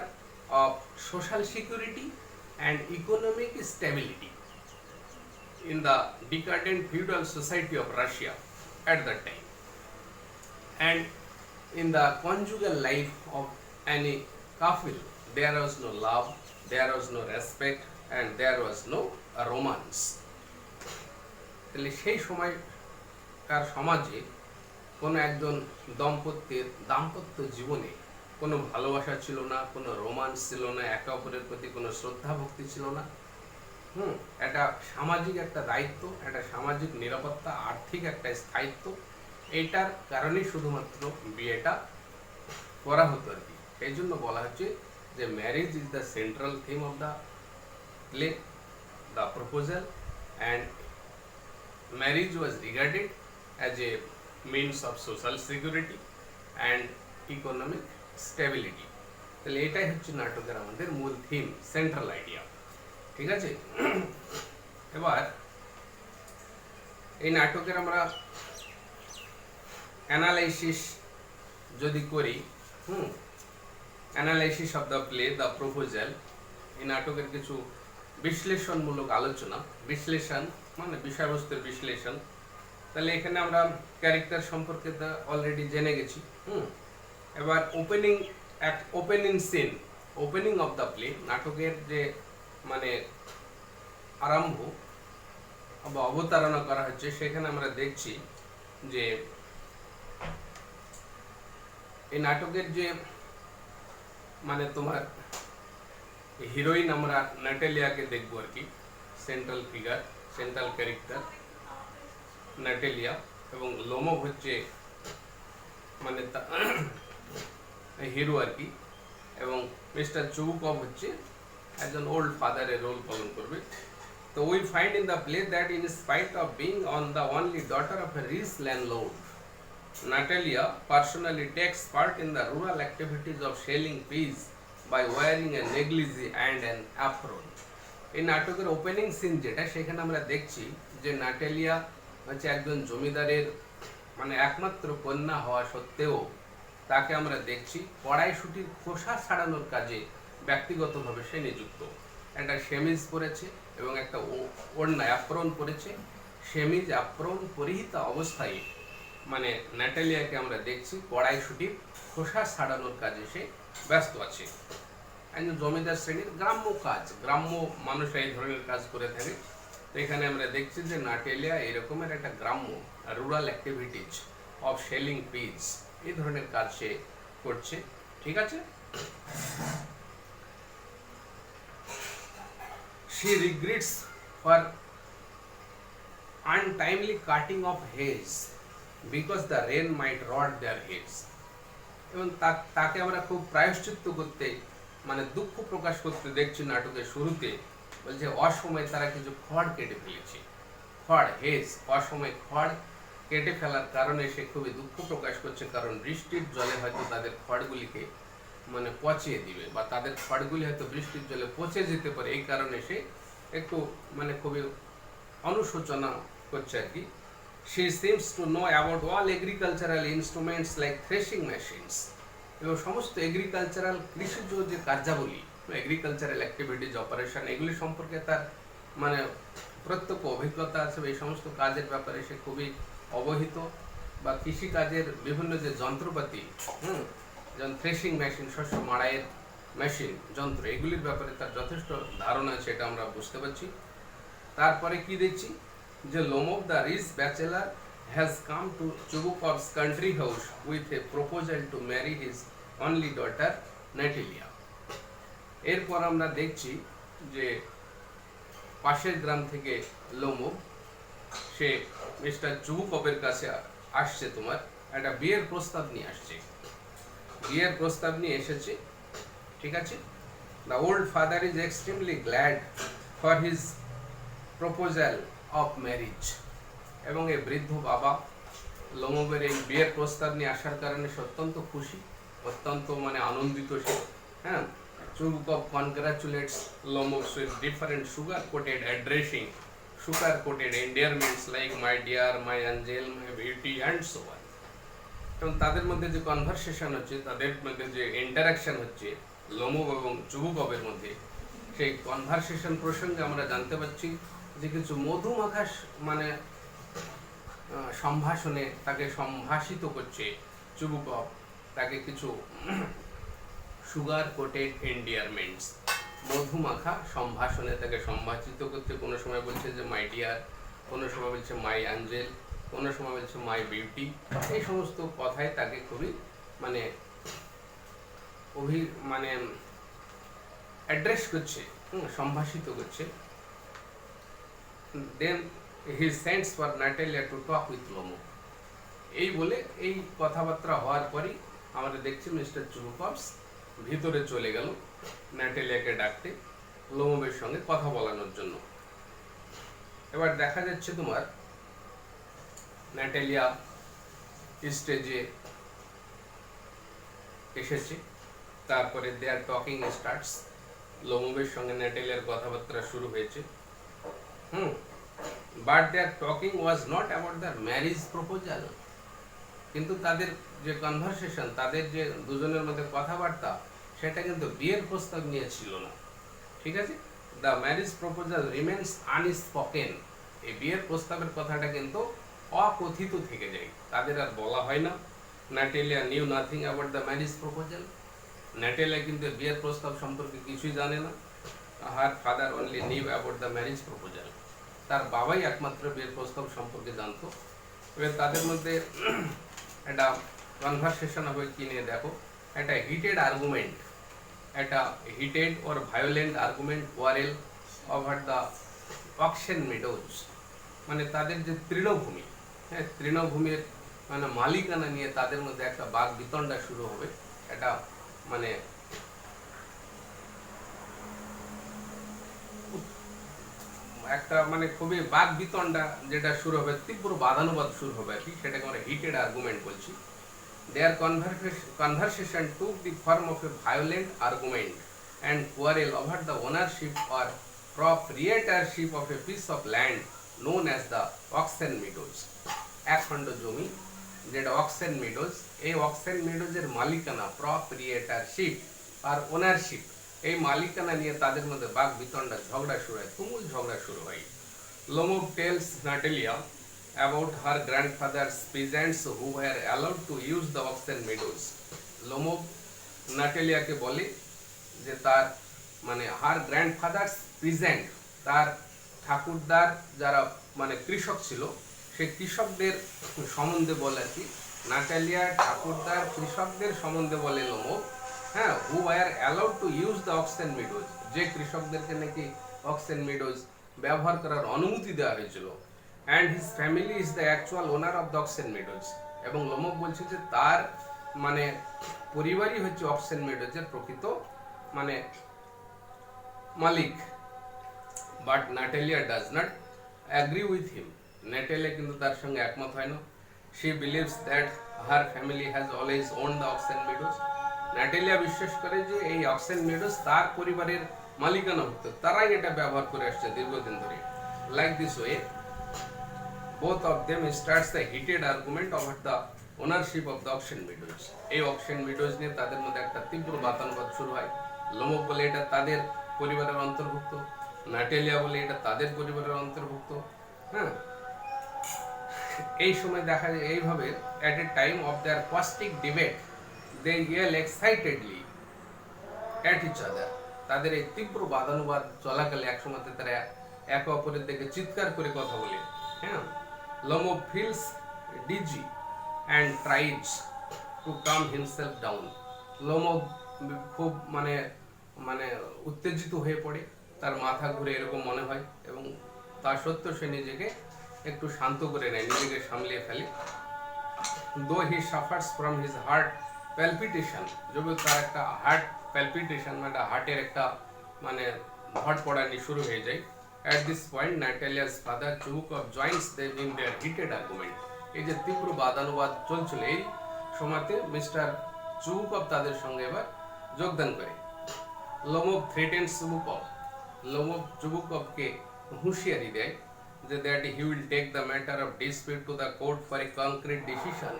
of social security and economic stability in the decadent feudal society of Russia at that time. And in the conjugal life of any couple, there was no love, there was no respect, and there was no romance. তাহলে সেই সময়কার সমাজে কোনো একজন দম্পতির দাম্পত্য জীবনে কোনো ভালোবাসা ছিল না, কোনো রোমান্স ছিল না, একে অপরের প্রতি কোনো শ্রদ্ধা ভক্তি ছিল না। একটা সামাজিক একটা দায়িত্ব, একটা সামাজিক নিরাপত্তা, আর্থিক একটা স্থায়িত্ব, এইটার কারণেই শুধুমাত্র বিয়েটা করা হতো আর কি। সেই জন্য বলা হচ্ছে যে marriage is the central theme of the play, the proposal, and marriage was regarded as a means of social security and economic stability. তাহলে এটাই হচ্ছে নাটকের আমাদের মূল থিম, সেন্ট্রাল আইডিয়া। ঠিক আছে, এবার এই নাটকের আমরা অ্যানালাইসিস যদি করি, analysis of the play, the proposal, এই নাটকের কিছু বিশ্লেষণমূলক আলোচনা, বিশ্লেষণ মানে বিষয়বস্তুর বিশ্লেষণ। তাহলে এখানে আমরা ক্যারেক্টার সম্পর্কে তো অলরেডি জেনে গেছি। এবার opening scene, opening of the play, নাটকের যে মানে আরম্ভ বা অবতারণা করা হচ্ছে, সেখানে আমরা দেখছি যে এই নাটকের যে মানে তোমার হিরোইন আমরা নাটেলিয়াকে দেখবো আর কি, সেন্ট্রাল ফিগার, সেন্ট্রাল ক্যারেক্টার নাটেলিয়া, এবং লোমভ হচ্ছে মানে হিরো আর কি, এবং মিস্টার চুবুকভ হচ্ছে একজন ওল্ড ফাদারের রোল পালন করবে। তো we find in the play that in spite of being on the only daughter of a rich landlord, Natalia personally takes part in the rural activities of shelling peas by wearing a negligee and an apron. এই নাটকের opening scene যেটা, সেখানে আমরা দেখছি যে নাটেলিয়া হচ্ছে একজন জমিদারের মানে একমাত্র কন্যা হওয়া সত্ত্বেও তাকে আমরা দেখছি কড়াইশুটির খোসা ছাড়ানোর কাজে ব্যক্তিগতভাবে সে নিযুক্ত। একটা সেমিজ পরেছে এবং একটা ওড়না অ্যাপ্রন পরেছে। সেমিজ অ্যাপ্রন পরিহিতা অবস্থায় মানে ন্যাটালিয়াকে আমরা দেখছি কড়াইশুটির খোসা ছাড়ানোর কাজে সে ব্যস্ত আছে। একজন জমিদার শ্রেণীর গ্রাম্য কাজ, গ্রাম্য মানুষ এই ধরনের কাজ করে থাকে। তো এখানে আমরা দেখছি যে নাটেলিয়া এরকমের একটা গ্রাম্য rural activities of selling peas, এই ধরনের কাজ সে করছে। ঠিক আছে, she regrets for untimely cutting of hedges because the rain might rot their heads. এবং তাকে আমরা খুব প্রায়শ্চিত্ত করতে মানে দুঃখ প্রকাশ করতে দেখছি নাটকের শুরুতে। বলছে অসময়ে তারা কিছু খড় কেটে ফেলেছে, খড় হেজ, অসময়ে খড় কেটে ফেলার কারণে সে খুবই দুঃখ প্রকাশ করছে, কারণ বৃষ্টির জলে হয়তো তাদের খড়গুলিকে মানে পচিয়ে দিবে বা তাদের খড়গুলি হয়তো বৃষ্টির জলে পচে যেতে পারে। এই কারণে সে একটু মানে খুবই অনুশোচনা করছে আর কি। She seems to know about all agricultural instruments like threshing machines, এবং সমস্ত এগ্রিকালচারাল কৃষিজ যে কার্যাবলী, এগ্রিকালচারাল অ্যাক্টিভিটিজ, অপারেশন, এগুলি সম্পর্কে তার মানে প্রত্যক্ষ অভিজ্ঞতা আছে। এই সমস্ত কাজের ব্যাপারে সে খুবই অবহিত, বা কৃষিকাজের বিভিন্ন যে যন্ত্রপাতি, যেমন থ্রেশিং মেশিন, শস্য মাড়াইয়ের মেশিন, যন্ত্র, এগুলির ব্যাপারে তার যথেষ্ট ধারণা আছে, এটা আমরা বুঝতে পারছি। তারপরে কি দেখছি যে Lomov the rich bachelor has come to Chubukov's country house with a proposal to marry his only daughter Natalia. এরপর আমরা দেখছি যে পাশের গ্রাম থেকে লোমভ সে মিস্টার চুবুকভের কাছে আসছে, তোমার একটা বিয়ের প্রস্তাব নিয়ে আসছে, বিয়ের প্রস্তাব নিয়ে এসেছে। ঠিক আছে, the old father is extremely glad for his proposal of marriage, এবং এই বৃদ্ধ বাবা লোমবের এই বিয়ের প্রস্তাব নিয়ে আসার কারণে সে অত্যন্ত খুশি, অত্যন্ত মানে আনন্দিত সে। হ্যাঁ, Chubukov congratulates Lomov with different sugar coated addressing sugar coated endearments like my dear, my angel, my beauty and so on. এবং তাদের মধ্যে যে কনভারসেশন হচ্ছে, তাদের মধ্যে যে ইন্টারাকশন হচ্ছে লোমব এবং চুবুকভের মধ্যে, সেই কনভারসেশন প্রসঙ্গে আমরা জানতে পারছি যে কিছু মধুমাখা মানে সম্ভাষণে তাকে সম্ভাষিত করছে চুবুকভ, তাকে কিছু সুগার কোটেড এন্ডিয়ারমেন্টস, মধুমাখা সম্ভাষণে তাকে সম্ভাষিত করতে। কোনো সময় বলছে যে মাই ডিয়ার, কোনো সময় বলছে মাই অ্যাঞ্জেল, কোনো সময় বলছে মাই বিউটি। এই সমস্ত কথাই তাকে খুবই মানে মানে অ্যাড্রেস করছে, সম্ভাষিত করছে। Then he sends for Natalia to talk with Lomov. এই বলে এই কথাবার্তা হওয়ার পরই আমরা দেখছি মিস্টার চুবুকভস ভিতরে চলে গেল নাটালিয়াকে ডাকতে, লোমবের সঙ্গে কথা বলানোর জন্য। এবার দেখা যাচ্ছে তোমার নাটালিয়া স্টেজে এসেছে, তারপরে দেয়ার টকিং স্টার্টস, লোমবের সঙ্গে নাটালিয়ার কথাবার্তা শুরু হয়েছে। But their talking was not about the marriage proposal. কিন্তু তাদের যে কনভারসেশন, তাদের যে দুজনের মধ্যে কথাবার্তা, সেটা কিন্তু বিয়ের প্রস্তাব নিয়ে ছিল না। ঠিক আছে, the marriage proposal remains unspoken. এই বিয়ের প্রস্তাবের কথাটা কিন্তু অকথিত থেকে যায়, তাদের আর বলা হয় না। Natalia new nothing about the marriage proposal. Natalia কিন্তু বিয়ের প্রস্তাব সম্পর্কে কিছুই জানে না। Her father only new about the marriage proposal. তার বাবাই একমাত্র বিয়ের প্রস্তাব সম্পর্কে জানতো। এবার তাদের মধ্যে একটা কনভারসেশন হবে কি নিয়ে দেখো, একটা হিটেড আর্গুমেন্ট, একটা heated or violent argument quarrel over the Oxen Meadows, মানে তাদের যে তৃণভূমি, হ্যাঁ, তৃণভূমির মানে মালিকানা নিয়ে তাদের মধ্যে একটা বাক বিতণ্ডা শুরু হবে। এটা মানে একটা মানে খুবই বাক বিতণ্ডা যেটা শুরু হবে, তীব্র বাদানুবাদ শুরু হবে আর কি, সেটাকে আমরা হিটেড আর্গুমেন্ট বলছি। Their conversation took the form of a violent argument and quarrel over the ownership or proprietorship of a piece of land known as the Oxen Meadows. একখণ্ড জমি যেটা অক্সেন মিডোজ, এই অক্সেন মিডোজের মালিকানা, প্রপ্রিয়েটারশিপ আর ownership, এই মালিকানা নিয়ে তাদের মধ্যে বাক বিতণ্ডা, ঝগড়া শুরু হয়, তুমুল ঝগড়া শুরু হয়। Lomov tells Natalia about her grandfather's peasants who were allowed to use the Oxen Meadows. Lomov নাটালিয়াকে বলে যে তার মানে হার গ্র্যান্ডফাদার্স পিজেন্ট, তার ঠাকুরদার যারা মানে কৃষক ছিল, সেই কৃষকদের সম্বন্ধে বলে আর কি। নাটালিয়া ঠাকুরদার কৃষকদের সম্বন্ধে বলে লোমব, হ্যাঁ, who were allowed to use the oxen meadows, যে কৃষকদেরকে নাকি অক্সেন মিডোজ ব্যবহার করার অনুমতি দেওয়া হয়েছিল। and his family is the actual owner of the Oxen Meadows. এবং লোমব বলছে যে তার মানে পরিবারই হচ্ছে অক্সেন মেডোজের প্রকৃত মানে মালিক। But Natalia does not agree with him. Natalia কিন্তু তার সঙ্গে একমত হয় না। She believes that her family has always own the Oxen Meadows. Natalia বিশ্বাস করে যে এই অক্সেন মেডোজ তার পরিবারের মালিকানাভুক্ত, তারাই এটা ব্যবহার করে আসছে দীর্ঘদিন ধরে। Like this way both of them starts the heated argument over the ownership of the Oxen Meadows. এই অকশন মিডোজ নিয়ে তাদের মধ্যে একটা তীব্র বাতানুবাদ শুরু হয়। লোমব বলে এটা তাদের পরিবারের অন্তর্ভুক্ত, নাটালিয়া বলে এটা তাদের পরিবারের অন্তর্ভুক্ত। হ্যাঁ, এই সময় দেখা যায় এইভাবে at a time of their caustic debate they yell excitedly at each other. তাদের এই তীব্র বাদানুবাদ চলাকালে একসময় তারা একে অপরের দিকে চিৎকার করে কথা বলে। হ্যাঁ, লোমব feels dizzy and tries to calm himself down. লোমব খুব মানে মানে উত্তেজিত হয়ে পড়ে, তার মাথা ঘুরে এরকম মনে হয়, এবং তা সত্ত্বেও সে নিজেকে একটু শান্ত করে নেয়, নিজেকে সামলিয়ে ফেলে। though he suffers from his heart palpitation, যদিও তার একটা হার্ট প্যালপিটেশন মানে হার্টের একটা মানে ধড়পড়ানি শুরু হয়ে যায়। At this point, Natalia's father Chubukov joins them in their heated argument. এই যে তীব্র বাদানুবাদ চলছিল এই সময়তে মিস্টার চুবুকভ তাদের সঙ্গে এবার যোগদান করে। লোমোভ থ্রেটেন্স চুবুকভ, লোমোভ চুবুকভকে হুঁশিয়ারি দেয় যে that he will take the matter of dispute to the court for a concrete decision.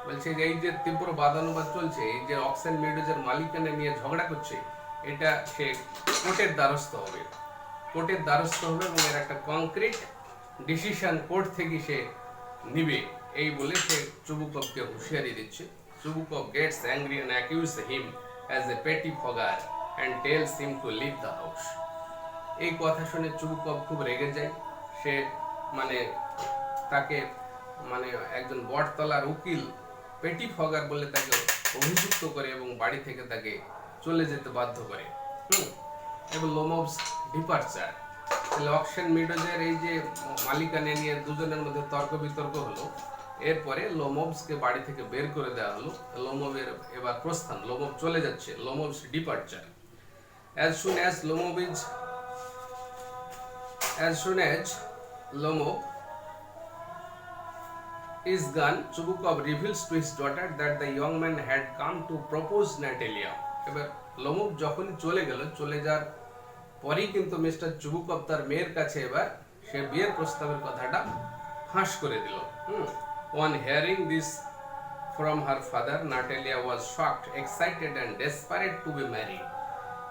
বলছে যে এই যে তীব্র বাদানুবাদ চলছে, এই যে অক্সেন মিডোজের মালিকানা নিয়ে ঝগড়া করছে, এটা সে কোর্টের দ্বারস্থ হবে, কোর্টের দ্বারস্থ হবে এবং এর একটা কংক্রিট ডিসিশন কোর্ট থেকে সে নিবে, এই বলে সে চুবুকভকে হুঁশিয়ারি দিচ্ছে। Chubukov gets angry and accuse him as a pettifogger and tells him to leave the house. এই কথা শুনে চুবুকভ খুব রেগে যায়। সে মানে তাকে মানে একজন বটতলার উকিল পেটি ফগার বলে তাকে অভিযুক্ত করে এবং বাড়ি থেকে তাকে চলে যেতে বাধ্য করে। এবং লোমোভস ডিপারচার, অক্সেন মিডোজের এই যে মালিকানা নিয়ে দুজনের মধ্যে তর্ক বিতর্ক হলো, এরপরে লোমোভসকে বাড়ি থেকে বের করে দেওয়া হলো। লোমোভের এবার প্রস্থান, লোমোভ চলে যাচ্ছে, লোমোভস departure. as soon as Lomov is gone, Chubukov reveals to his daughter that the young man had come to propose Natalia. এবার লোমোভ যখনই চলে গেল, চলে যাওয়ার পরেই কিন্তু মিস্টার চুবুকভ তার মেয়ের কাছে এবার সে বিয়ের প্রস্তাবের কথাটা ফাঁস করে দিল। On hearing this from her father, Natalia was shocked, excited and desperate to be married.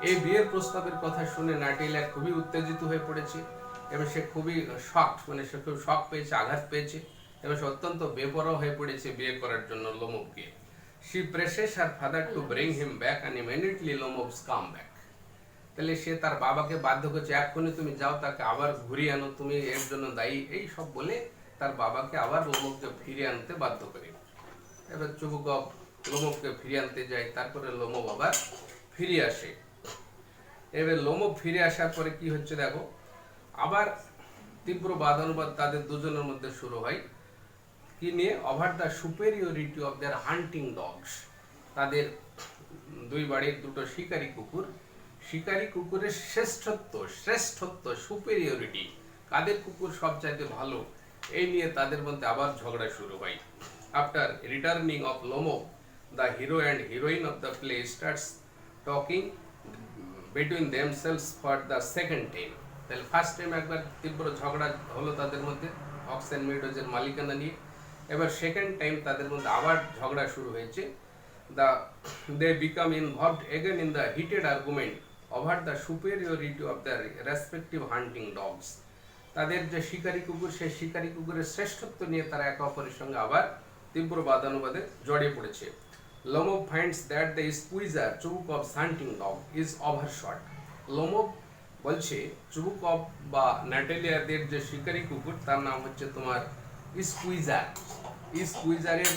এই বিয়ের প্রস্তাবের কথা শুনে নাটালিয়া খুবই উত্তেজিত হয়ে পড়েছে এবং সে খুবই শকড, মানে সে খুব শক পেয়েছে, আঘাত পেয়েছে এবং সে অত্যন্ত বেপরোয়া হয়ে পড়েছে বিয়ে করার জন্য লোমোভকে। She presses her father to bring him back and immediately Lomovs come back. তাহলে সে তার বাবাকে বাধ্য করছে, এক্ষুনি তুমি যাও, তাকে আবার ঘুরিয়ে আনো, তুমি এর জন্য দায়ী, এই সব বলে তার বাবাকে আবার লোমোভকে ফিরিয়ে আনতে বাধ্য করে। এবার চুবুকভ লোমোভকে ফিরিয়ে আনতে যায়, তারপরে লোমোভ আবার ফিরে আসে। এবার লোমোভ ফিরে আসার পরে কি হচ্ছে দেখো, আবার তীব্র বাদানুবাদ তাদের দুজনের মধ্যে শুরু হয়। কি নিয়ে? Over the superiority of their hunting dogs. তাদের দুই বাড়ির দুটো শিকারী কুকুর, শিকারী কুকুরের শ্রেষ্ঠত্ব সুপেরিয়রিটি, কাদের কুকুর সবচাইতে ভালো, এই নিয়ে তাদের মধ্যে আবার ঝগড়া শুরু হয়। After returning of Lomov, the hero and heroine of the play starts talking between themselves for the second time. তাহলে ফার্স্ট টাইম একবার তীব্র ঝগড়া হলো তাদের মধ্যে অক্সেন মিডোজের মালিকানা নিয়ে, এবার সেকেন্ড টাইম তাদের মধ্যে আবার ঝগড়া শুরু হয়েছে। They become involved again in the heated argument over the superiority of their respective hunting dogs. তাদের যে শিকারী কুকুর, সেই শিকারী কুকুরের শ্রেষ্ঠত্ব নিয়ে তারা একে অপরের সঙ্গে আবার তীব্র বাদানুবাদে জড়িয়ে পড়েছে। Lomov finds that the squeezer Chubukov's hunting dog is overshot. Lomov বলছে চুবুকভ বা নাটালিয়াদের যে শিকারী কুকুর তার নাম হচ্ছে তোমার স্কুইজার, স্কুইজারের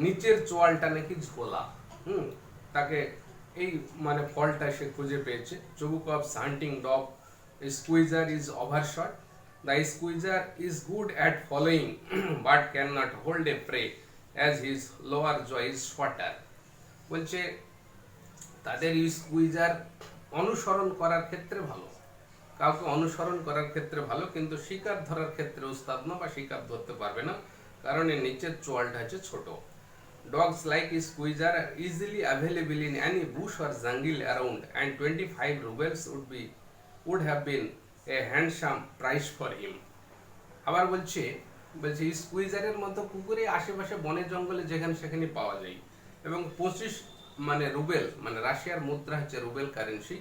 নিচের চোয়ালটা নাকি ঝোলা। তাকে এই মানে ফলটা সে খুঁজে পেয়েছে। Chubukov's hunting dog squeezer is overshot. The squeezer is good at following but cannot hold a prey as his lower jaw is shorter. বলছে তাদের স্কুইজার অনুসরণ করার ক্ষেত্রে ভালো, কাউকে অনুসরণ করার ক্ষেত্রে ভালো, কিন্তু শিকার ধরার ক্ষেত্রে উস্তাদ না, বা শিকার ধরতে পারবে না, কারণ এর নিচের চোয়ালটা হচ্ছে ছোট। Dogs like squeezer are easily available in any bush or jungle around, and 25 rubles would have been a handsome price for him. আবার বলছে স্কুইজারের মতো কুকুরে আশেপাশে বনে জঙ্গলে যেখানে সেখানে পাওয়া যায়, এবং 25 মানে রুবেল, মানে রাশিয়ার মুদ্রা হচ্ছে রুবেল কারেন্সি,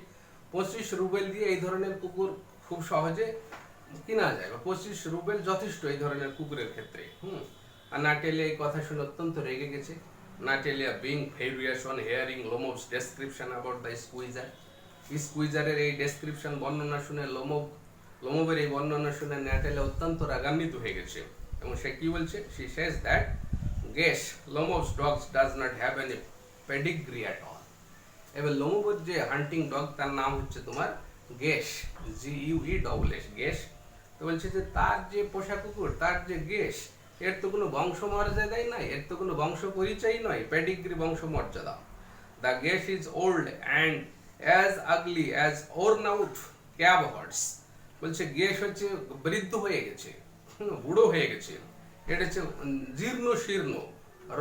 25 রুবেল দিয়ে এই ধরনের কুকুর খুব সহজে কিনা যায়, বা 25 রুবেল যথেষ্ট এই ধরনের কুকুরের ক্ষেত্রে। আর নাটালিয়া এই কথা শুনে অত্যন্ত রেগে গেছে। Natalia being furious on hearing Lomov's description about the Squeezer, স্কুইজারের এই ডেসক্রিপশন বর্ণনা শুনে লোমোভের এই বর্ণনা শুনে নাটালিয়া অত্যন্ত রাগান্বিত হয়ে গেছে, এবং সে কি বলছে? she says that guess Lomov's dogs does not have any pedigree at all. এবার লোমোভের যে হান্টিং ডগ তার নাম হচ্ছে তোমার গেস, GUESS, গেস। তো বলছে যে তার যে পোষা কুকুর, তার যে গেস, এর তো কোনো বংশমর্যাদাই নাই, এর তো কোনো বংশ পরিচয় নয়, pedigree বংশমর্যাদা। The guess is old and as ugly as worn out cab horse. বলছে গেশ হচ্ছে বৃদ্ধ হয়ে গেছে, বুড়ো হয়ে গেছে। এটা হচ্ছে জীর্ণ শীর্ণ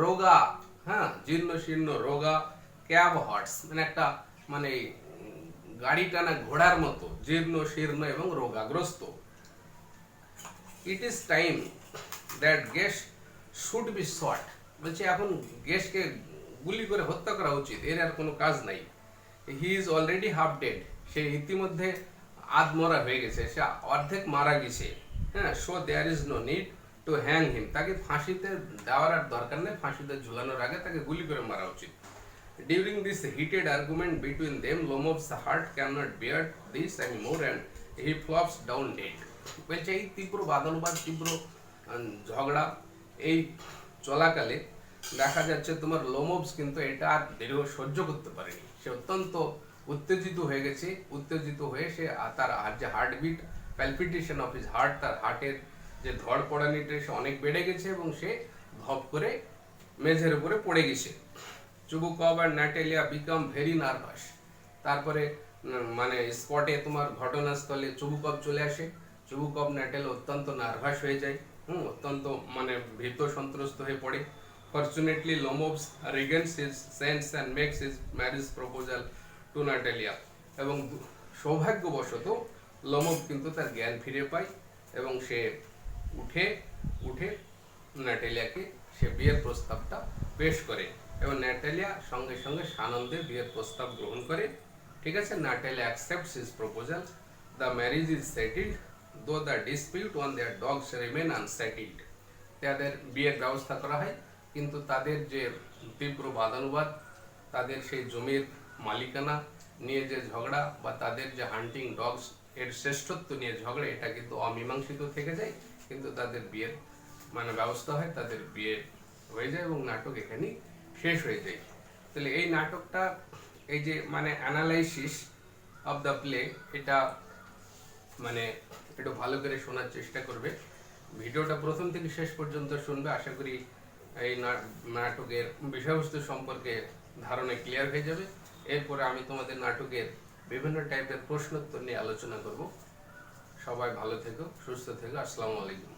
রোগা, হ্যাঁ, জীর্ণ শীর্ণ রোগা, ক্যাব হর্স মানে একটা মানে গাড়ি টানা ঘোড়ার মতো জীর্ণ শীর্ণ এবং রোগাগ্রস্ত। It is time that Guess should be shot. বলছে এখন গেশকে গুলি করে হত্যা করা উচিত, এর আর কোনো কাজ নাই। He is already half dead, সে ইতিমধ্যে আধমরা হয়ে গেছে, সে অর্ধেক মারা গেছে। হ্যাঁ, so there is no need to hang him, তাকে ফাঁসিতে দেওয়ার আর দরকার নেই, ফাঁসিতে ঝুলানোর আগে তাকে গুলি করে মারা উচিত। During this heated argument between them লোমোভস heart can not beer this anymore and he flops down dead. বলছে এই তীব্র বাদানুবাদ, তীব্র ঝগড়া এই চলাকালে দেখা যাচ্ছে তোমার লোমোভস কিন্তু এটা আর দীর্ঘ সহ্য করতে পারেনি, সে অত্যন্ত উত্তেজিত হয়ে গেছে। উত্তেজিত হয়ে সে তার যে heartbeat, palpitation of his heart, তার হার্টের যে ধড়পড়ানিটা সে অনেক বেড়ে গেছে এবং সে ধপ করে মেঝের উপরে পড়ে গেছে। চুবুকভ আর ন্যাটেলিয়া বিকাম ভেরি নার্ভাস। তারপরে মানে স্পটে তোমার ঘটনাস্থলে চুবুকভ চলে আসে। চুবুকভ ন্যাটেল অত্যন্ত নার্ভাস হয়ে যায়, অত্যন্ত মানে ভীত সন্ত্রস্ত হয়ে পড়ে। Fortunately Lomov regains his sense and makes his marriage proposal to Natalia. এবং সৌভাগ্যবশত লোমোভ কিন্তু তার জ্ঞান ফিরে পায় এবং সে উঠে ন্যাটেলিয়াকে সে বিয়ের প্রস্তাবটা পেশ করে এবং ন্যাটেলিয়া সঙ্গে সঙ্গে সানন্দে বিয়ের প্রস্তাব গ্রহণ করে। ঠিক আছে, Natalia accepts his proposal, the marriage is settled though the dispute on their dogs remain unsettled. তাদের বিয়ের ব্যবস্থা করা হয়, কিন্তু তাদের যে তীব্র বাদানুবাদ, তাদের সেই জমির মালিকানা নিয়ে যে ঝগড়া বা তাদের যে হান্টিং ডগস এর শ্রেষ্ঠত্ব নিয়ে ঝগড়া, এটা কিন্তু অমীমাংসিত থেকে যায়। কিন্তু তাদের বিয়ের মানে ব্যবস্থা হয়, তাদের বিয়ে হয়ে যায় এবং নাটক এখানেই শেষ হয়ে যায়। তাহলে এই নাটকটা এই যে মানে অ্যানালাইসিস অফ দ্য প্লে, এটা মানে একটু ভালো করে শোনার চেষ্টা করবে। ভিডিওটা প্রথম থেকে শেষ পর্যন্ত শুনবে, আশা করি এই নাটকের বিষয়বস্তু সম্পর্কে ধারণা ক্লিয়ার হয়ে যাবে। এরপরে আমি তোমাদের নাটকের বিভিন্ন টাইপের প্রশ্নোত্তর নিয়ে আলোচনা করব। সবাই ভালো থেকো, সুস্থ থেকো। আসসালামু আলাইকুম।